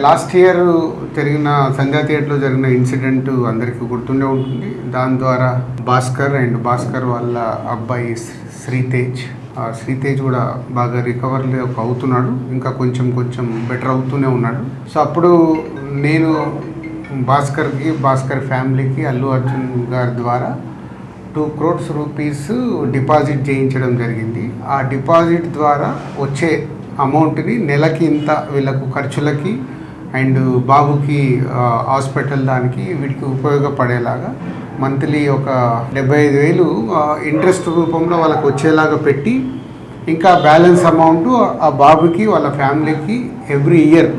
Last year జరిగిన సంధ్యా థియేటర్లో జరిగిన ఇన్సిడెంట్ అందరికీ గుర్తుండే ఉంటుంది. దాని ద్వారా భాస్కర్ వాళ్ళ అబ్బాయి శ్రీతేజ్ కూడా బాగా రికవర్ అవుతున్నాడు, ఇంకా కొంచెం బెటర్ అవుతూనే ఉన్నాడు. సో అప్పుడు నేను భాస్కర్ ఫ్యామిలీకి అల్లు అర్జున్ గారి ద్వారా 2 crores రూపీస్ డిపాజిట్ చేయించడం జరిగింది. ఆ డిపాజిట్ ద్వారా వచ్చే అమౌంట్ని నెలకి ఇంత వీళ్ళకు ఖర్చులకి అండ్ బాబుకి హాస్పిటల్ దానికి వీటికి ఉపయోగపడేలాగా మంత్లీ ఒక 75,000 ఇంట్రెస్ట్ రూపంలో వాళ్ళకి వచ్చేలాగా పెట్టి, ఇంకా బ్యాలెన్స్ అమౌంట్ ఆ బాబుకి వాళ్ళ ఫ్యామిలీకి ఎవ్రీ ఇయర్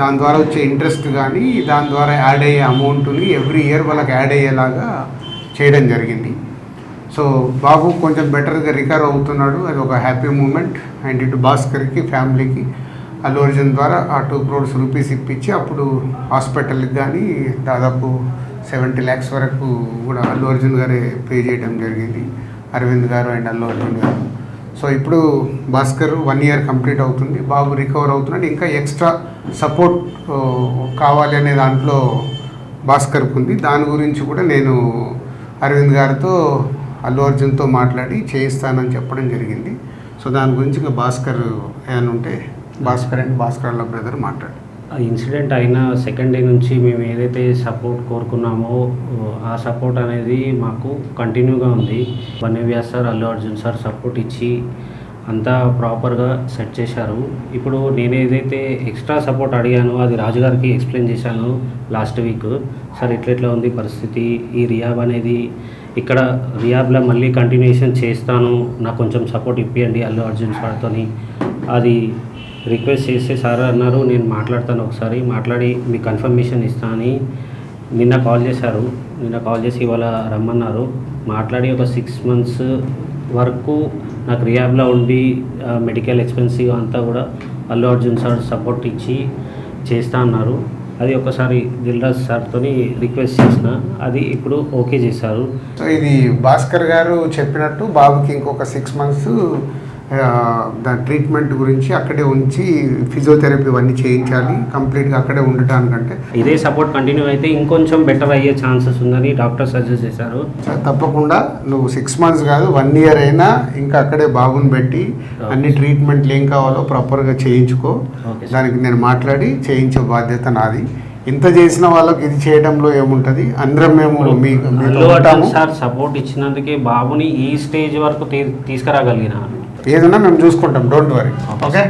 దాని ద్వారా వచ్చే ఇంట్రెస్ట్ కానీ దాని ద్వారా యాడ్ అయ్యే అమౌంట్ని ఎవ్రీ ఇయర్ వాళ్ళకి యాడ్ అయ్యేలాగా చేయడం జరిగింది. సో బాబు కొంచెం బెటర్గా రికవర్ అవుతున్నాడు, అది ఒక హ్యాపీ మూమెంట్. అండ్ ఇటు భాస్కర్కి ఫ్యామిలీకి అల్లు అర్జున్ ద్వారా ఆ 2 crores రూపీస్ ఇప్పించి అప్పుడు హాస్పిటల్కి కానీ దాదాపు 70 lakhs వరకు కూడా అల్లు అర్జున్ గారే పే చేయడం జరిగింది, అరవింద్ గారు అండ్ అల్లు అర్జున్ గారు. సో ఇప్పుడు భాస్కర్ 1 year కంప్లీట్ అవుతుంది, బాబు రికవర్ అవుతున్నాడు. ఇంకా ఎక్స్ట్రా సపోర్ట్ కావాలి అనే దాంట్లో భాస్కర్కి ఉంది. దాని గురించి కూడా నేను అరవింద్ గారితో అల్లు అర్జున్తో మాట్లాడి చేయిస్తానని చెప్పడం జరిగింది. సో దాని గురించి ఇంకా భాస్కర్ ఏమైనా ఉంటే భాస్కర్ వాళ్ళ బ్రదర్ మాట్లాడు. ఆ ఇన్సిడెంట్ అయిన సెకండ్ డే నుంచి మేము ఏదైతే సపోర్ట్ కోరుకున్నామో ఆ సపోర్ట్ అనేది మాకు కంటిన్యూగా ఉంది. వన్యవ్యాస్ sir, Allu Arjun sir support ఇచ్చి అంతా ప్రాపర్గా సెట్ చేశారు. ఇప్పుడు నేను ఏదైతే ఎక్స్ట్రా సపోర్ట్ అడిగానో అది రాజుగారికి ఎక్స్ప్లెయిన్ చేశాను లాస్ట్ వీక్. సార్ ఇట్లా ఉంది పరిస్థితి, ఈ రియాబ్ అనేది ఇక్కడ రియాబ్లో మళ్ళీ కంటిన్యూషన్ చేస్తాను, నాకు కొంచెం సపోర్ట్ ఇప్పియండి అల్లు అర్జున్ సార్తో అది రిక్వెస్ట్ చేస్తే సార్ అన్నారు నేను మాట్లాడతాను, ఒకసారి మాట్లాడి మీకు కన్ఫర్మేషన్ ఇస్తాను అని నిన్న కాల్ చేశారు. నిన్న కాల్ చేసి ఇవాళ రమ్మన్నారు. మాట్లాడి ఒక 6 months వరకు నాకు రియాబ్లో ఉండి మెడికల్ ఎక్స్పెన్సివ్ అంతా కూడా అల్లు అర్జున్ సార్ సపోర్ట్ ఇచ్చి చేస్తా అన్నారు. అది ఒకసారి దిల్రాజ్ సార్తో రిక్వెస్ట్ చేసిన, అది ఇప్పుడు ఓకే చేశారు. సో ఇది భాస్కర్ గారు చెప్పినట్టు బాబుకి ఇంకొక 6 months దాని ట్రీట్మెంట్ గురించి అక్కడే ఉంచి ఫిజియోథెరపీ అన్నీ చేయించాలి, కంప్లీట్గా అక్కడే ఉండటానికంటే ఇదే సపోర్ట్ కంటిన్యూ అయితే ఇంకొంచెం బెటర్ అయ్యే ఛాన్సెస్ ఉందని డాక్టర్ సజెస్ట్ చేశారు. తప్పకుండా నువ్వు 6 months కాదు 1 year అయినా ఇంకా అక్కడే బాబుని పెట్టి అన్ని ట్రీట్మెంట్లు ఏం కావాలో ప్రాపర్గా చేయించుకో. దానికి నేను మాట్లాడి చేయించే బాధ్యత నాది. ఇంత చేసిన వాళ్ళకి ఇది చేయడంలో ఏముంటుంది, అందరం మేము సార్ సపోర్ట్ ఇచ్చినందుకే బాబుని ఈ స్టేజ్ వరకు తీసుకురాగలిగిన ఏదన్నా మేము చూసుకుంటాం, డోంట్ వరీ. ఓకే.